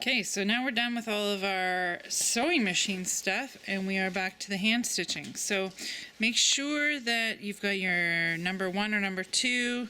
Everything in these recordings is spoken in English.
Okay, so now we're done with all of our sewing machine stuff and we are back to the hand stitching. So make sure that you've got your number 1 or number 2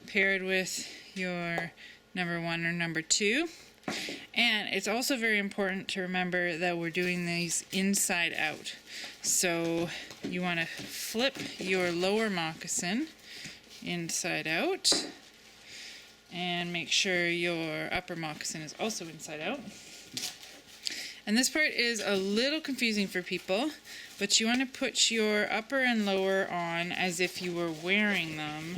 paired with your number 1 or number 2. And it's also very important to remember that we're doing these inside out. So you want to flip your lower moccasin inside out. And make sure your upper moccasin is also inside out. And this part is a little confusing for people, but you want to put your upper and lower on as if you were wearing them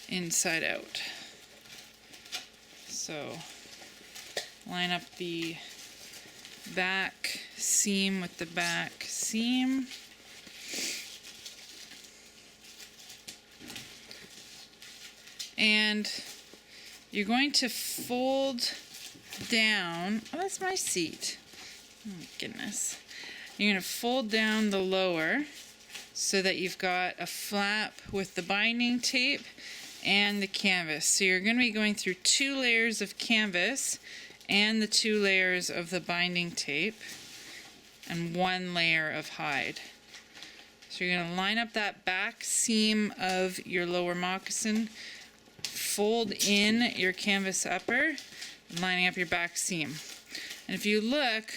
inside out. So line up the back seam with the back seam. And you're going to fold down, oh, that's my seat. Oh my goodness. You're going to fold down the lower so that you've got a flap with the binding tape and the canvas. So you're going to be going through 2 layers of canvas and the 2 layers of the binding tape and 1 layer of hide. So you're going to line up that back seam of your lower moccasin, fold in your canvas upper, lining up your back seam. And if you look,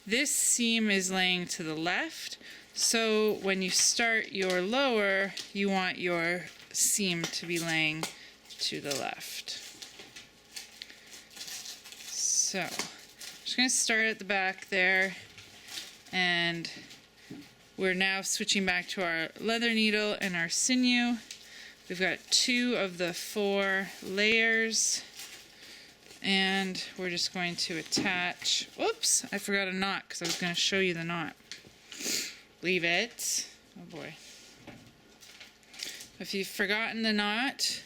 this seam is laying to the left, so when you start your lower, you want your seam to be laying to the left. So, I'm just going to start at the back there, and we're now switching back to our leather needle and our sinew. We've got 2 of the 4 layers, and we're just going to attach, whoops, I forgot a knot because I was going to show you the knot. Leave it. Oh boy. If you've forgotten the knot,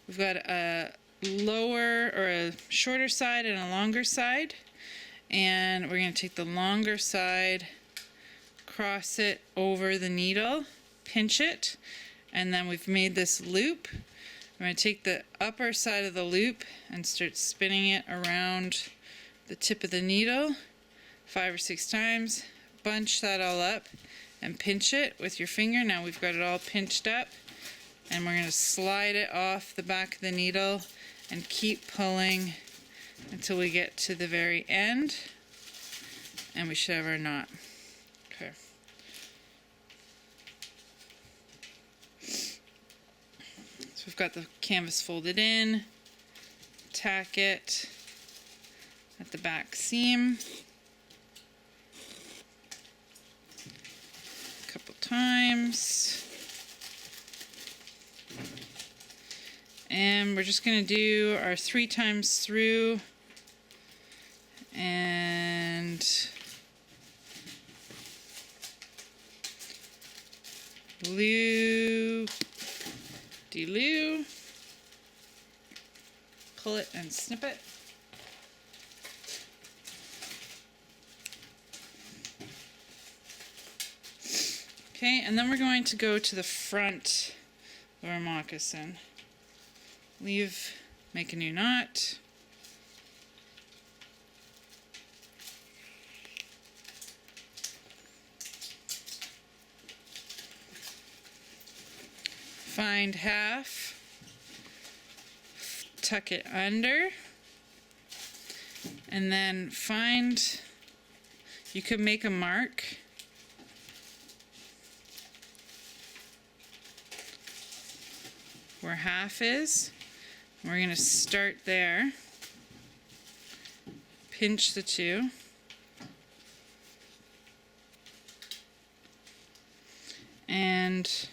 we've got a lower or a shorter side and a longer side, and we're going to take the longer side, cross it over the needle, pinch it, and then we've made this loop. I'm going to take the upper side of the loop and start spinning it around the tip of the needle 5 or 6 times. Bunch that all up and pinch it with your finger. Now we've got it all pinched up, and we're going to slide it off the back of the needle and keep pulling until we get to the very end, and we should have our knot. Okay. So we've got the canvas folded in, tack it at the back seam a couple times, and we're just going to do our 3 times through and loop, de-loo, pull it and snip it. Okay, and then we're going to go to the front of our moccasin. Leave, make a new knot. Find half, tuck it under, and then find, you could make a mark where half is. We're going to start there, pinch the 2, and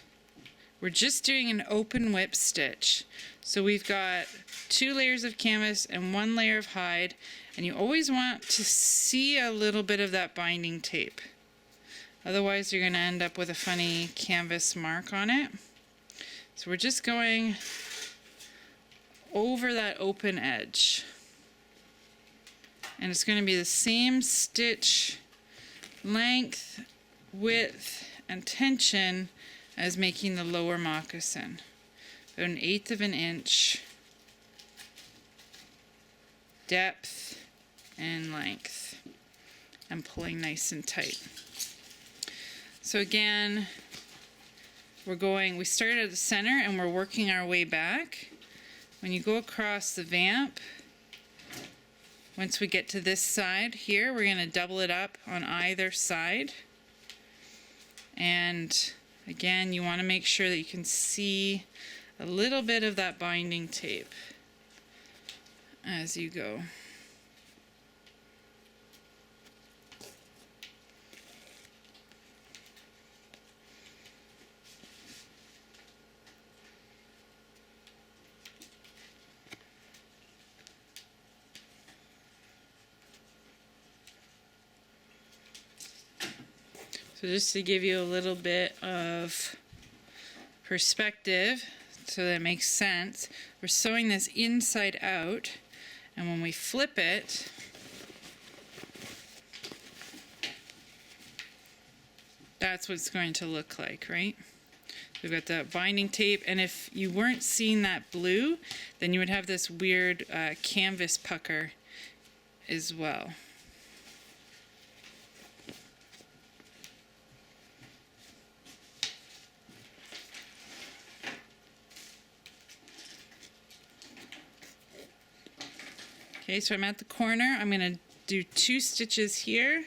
we're just doing an open whip stitch. So we've got 2 layers of canvas and 1 layer of hide, and you always want to see a little bit of that binding tape. Otherwise you're going to end up with a funny canvas mark on it. So we're just going over that open edge. And it's going to be the same stitch length, width, and tension as making the lower moccasin. About 1/8 of an inch depth in length and pulling nice and tight. So again, we started at the center and we're working our way back. When you go across the vamp, once we get to this side here, we're going to double it up on either side. And again, you want to make sure that you can see a little bit of that binding tape as you go. So just to give you a little bit of perspective so that it makes sense, we're sewing this inside out, and when we flip it, that's what it's going to look like, right? We've got that binding tape, and if you weren't seeing that blue, then you would have this weird canvas pucker as well. Okay, so I'm at the corner. I'm going to do 2 stitches here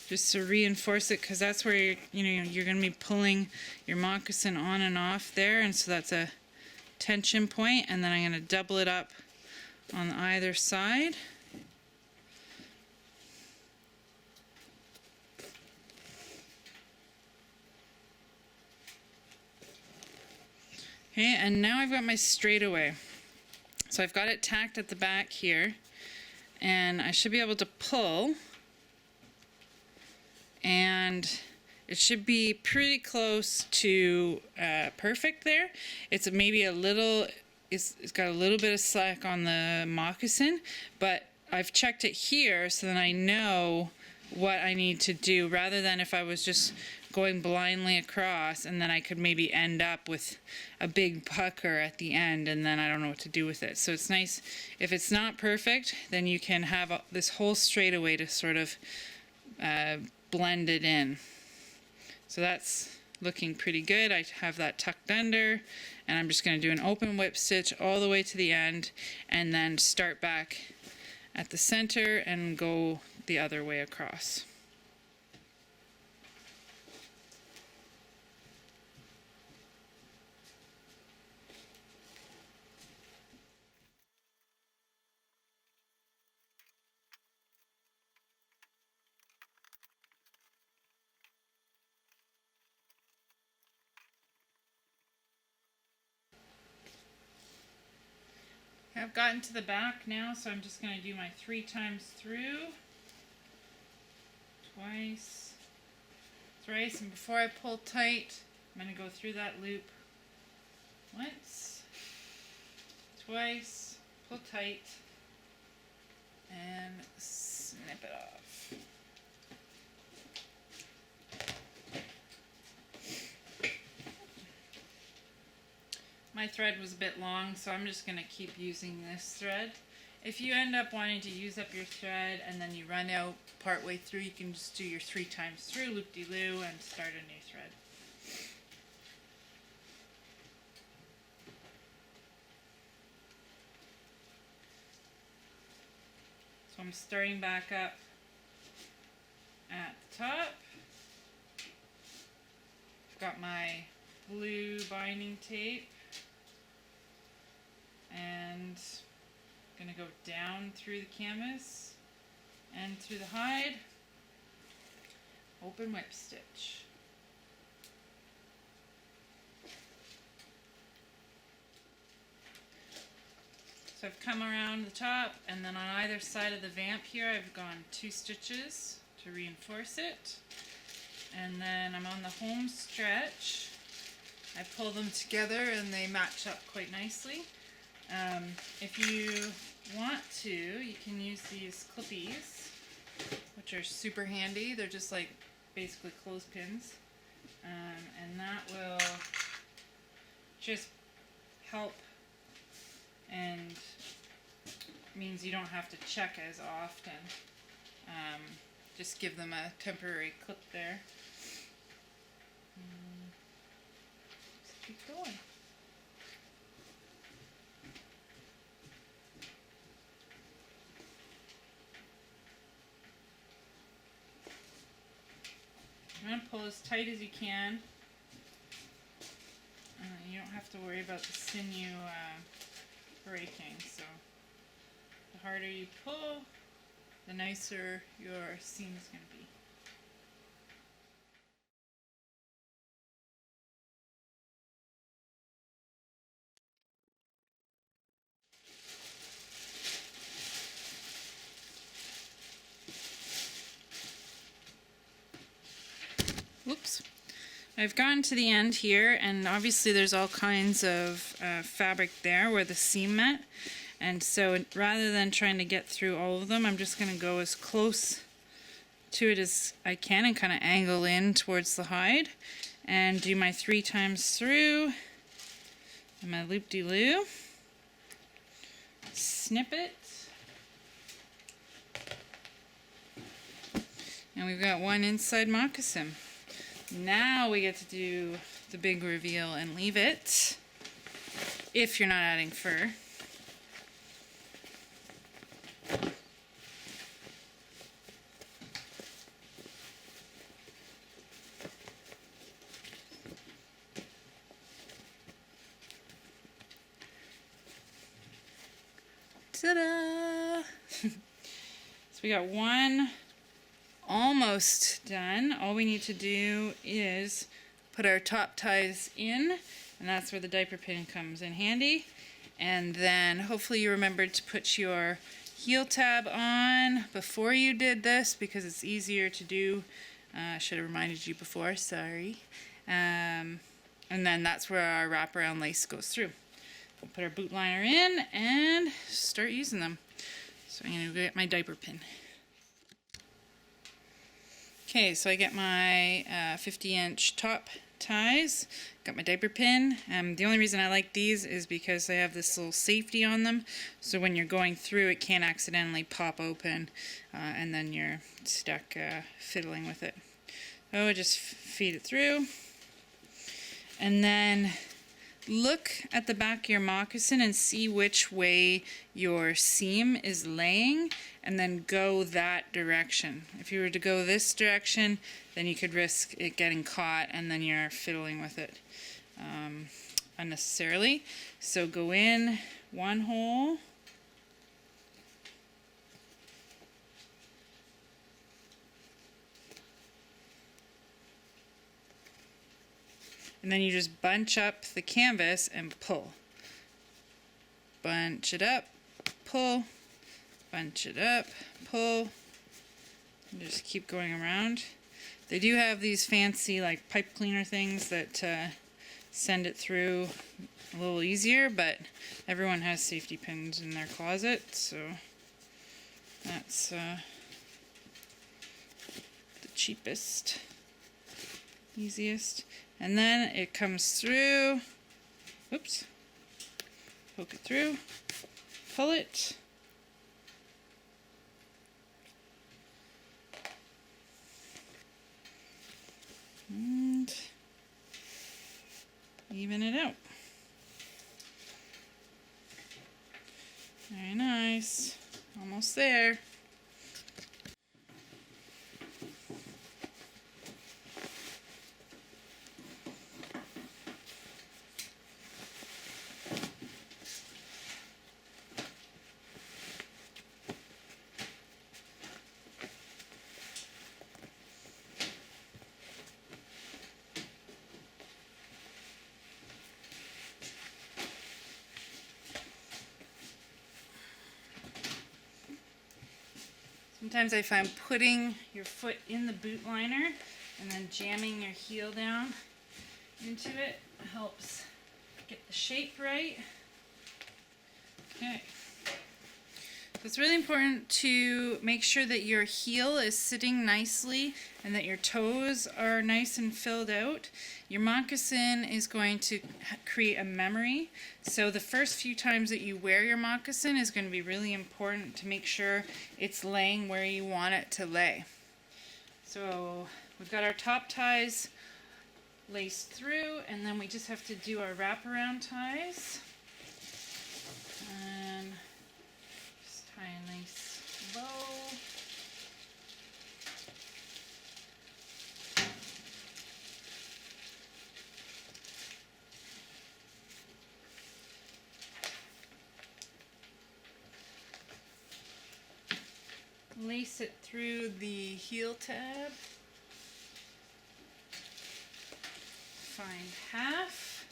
just to reinforce it, because that's where you're going to be pulling your moccasin on and off there, and so that's a tension point. And then I'm going to double it up on either side. Okay, and now I've got my straightaway. So I've got it tacked at the back here, and I should be able to pull, and it should be pretty close to perfect there. It's maybe a little, it's got a little bit of slack on the moccasin, but I've checked it here so that I know what I need to do, rather than if I was just going blindly across and then I could maybe end up with a big pucker at the end and then I don't know what to do with it. So it's nice if it's not perfect, then you can have this whole straightaway to sort of blend it in. So that's looking pretty good. I have that tucked under, and I'm just going to do an open whip stitch all the way to the end and then start back at the center and go the other way across. I've gotten to the back now, so I'm just going to do my 3 times through. Twice, thrice, and before I pull tight, I'm going to go through that loop once, twice, pull tight, and snip it off. My thread was a bit long, so I'm just going to keep using this thread. If you end up wanting to use up your thread and then you run out partway through, you can just do your 3 times through, loop-de-loo, and start a new thread. So I'm starting back up at the top. I've got my blue binding tape, and I'm going to go down through the canvas and through the hide, open whip stitch. So I've come around the top, and then on either side of the vamp here I've gone 2 stitches to reinforce it, and then I'm on the home stretch. I pull them together and they match up quite nicely. If you want to, you can use these clippies, which are super handy. They're just like basically clothespins, and that will just help and means you don't have to check as often. Just give them a temporary clip there. Just keep going. I'm going to pull as tight as you can. You don't have to worry about the sinew breaking, so the harder you pull, the nicer your seam is going to be. Whoops. I've gotten to the end here, and obviously there's all kinds of fabric there where the seam met, and so rather than trying to get through all of them, I'm just going to go as close to it as I can and kind of angle in towards the hide and do my 3 times through and my loop-de-loo, snip it, and we've got one inside moccasin. Now we get to do the big reveal and leave it, if you're not adding fur. Ta-da! So we got one almost done. All we need to do is put our top ties in, and that's where the diaper pin comes in handy. And then hopefully you remembered to put your heel tab on before you did this, because it's easier to do. I should have reminded you before, sorry. And then that's where our wraparound lace goes through. We'll put our boot liner in and start using them. So I'm going to get my diaper pin. Okay, so I get my 50-inch top ties, got my diaper pin. The only reason I like these is because they have this little safety on them, so when you're going through it can't accidentally pop open and then you're stuck fiddling with it. So I just feed it through, and then look at the back of your moccasin and see which way your seam is laying, and then go that direction. If you were to go this direction, then you could risk it getting caught and then you're fiddling with it unnecessarily. So go in one hole, and then you just bunch up the canvas and pull. Bunch it up, pull, bunch it up, pull, and just keep going around. They do have these fancy like pipe cleaner things that send it through a little easier, but everyone has safety pins in their closet, so that's the cheapest, easiest. And then it comes through, oops, poke it through, pull it, and even it out. Very nice, almost there. Sometimes I find putting your foot in the boot liner and then jamming your heel down into it helps get the shape right. Okay. It's really important to make sure that your heel is sitting nicely and that your toes are nice and filled out. Your moccasin is going to create a memory. So the first few times that you wear your moccasin is going to be really important to make sure it's laying where you want it to lay. So we've got our top ties laced through, and then we just have to do our wraparound ties. And just tie a nice bow. Lace it through the heel tab. Find half.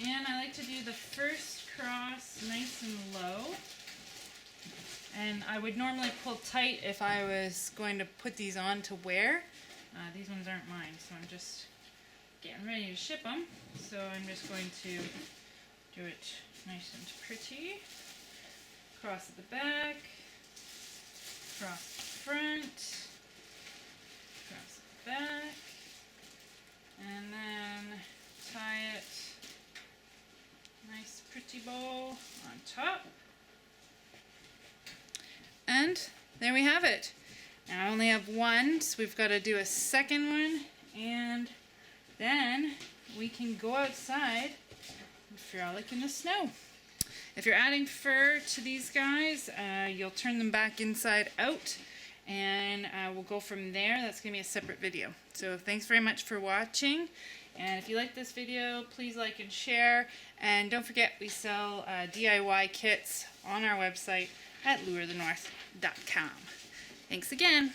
And I like to do the first cross nice and low. And I would normally pull tight if I was going to put these on to wear. These ones aren't mine, so I'm just getting ready to ship them. So I'm just going to do it nice and pretty. Cross at the back, cross the front, cross at the back, and then tie it nice pretty bow on top. And there we have it. Now I only have one, so we've got to do a second one, and then we can go outside and frolic in the snow. If you're adding fur to these guys, you'll turn them back inside out, and we'll go from there. That's going to be a separate video. So thanks very much for watching, and if you like this video, please like and share, and don't forget we sell DIY kits on our website at lurethenorth.com. Thanks again.